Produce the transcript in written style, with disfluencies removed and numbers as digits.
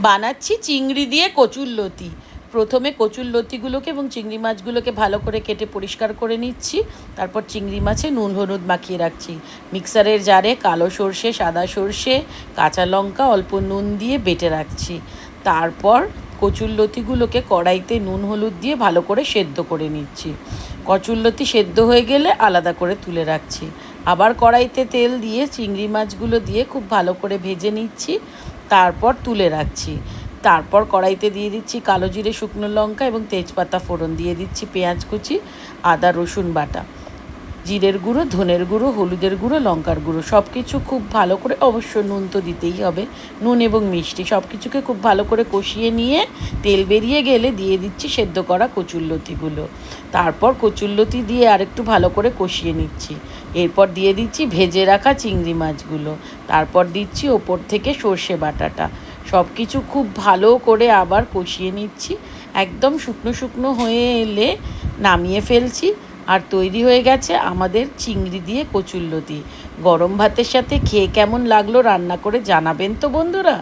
বানাচ্ছি চিংড়ি দিয়ে কচুরলতি। প্রথমে কচুরলতিগুলোকে এবং চিংড়ি মাছগুলোকে ভালো করে কেটে পরিষ্কার করে নিচ্ছি। তারপর চিংড়ি মাছে নুন হলুদ মাখিয়ে রাখছি। মিক্সারের জারে কালো সর্ষে, সাদা সর্ষে, কাঁচা লঙ্কা, অল্প নুন দিয়ে বেটে রাখছি। তারপর কচুরলতিগুলোকে কড়াইতে নুন হলুদ দিয়ে ভালো করে সেদ্ধ করে নিচ্ছি। কচুরলতি সেদ্ধ হয়ে গেলে আলাদা করে তুলে রাখছি। আবার কড়াইতে তেল দিয়ে চিংড়ি মাছগুলো দিয়ে খুব ভালো করে ভেজে নিচ্ছি। তারপর তুলে রাখছি। তারপর কড়াইতে দিয়ে দিচ্ছি কালো জিরে, শুকনো লঙ্কা এবং তেজপাতা ফোড়ন, দিয়ে দিচ্ছি পেঁয়াজ কুচি, আদা রসুন বাটা, জিরের গুঁড়ো, ধনের গুঁড়ো, হলুদের গুঁড়ো, লঙ্কার গুঁড়ো, সব কিছু খুব ভালো করে, অবশ্য নুন তো দিতেই হবে, নুন এবং মিষ্টি সব কিছুকে খুব ভালো করে কষিয়ে নিয়ে তেল বেরিয়ে গেলে দিয়ে দিচ্ছি সেদ্ধ করা কচুরলতিগুলো। তারপর কচুরলতি দিয়ে আরেকটু ভালো করে কষিয়ে নিচ্ছি। এরপর দিয়ে দিচ্ছি ভেজে রাখা চিংড়ি মাছগুলো। তারপর দিচ্ছি ওপর থেকে সর্ষে বাটাটা। সব কিছু খুব ভালো করে আবার কষিয়ে নিচ্ছি। একদম শুকনো শুকনো হয়ে এলে নামিয়ে ফেলছি। আর তৈরি হয়ে গেছে আমাদের চিংড়ি দিয়ে কচুরলতি। গরম ভাতের সাথে খেয়ে কেমন লাগলো রান্না করে জানাবেন তো বন্ধুরা।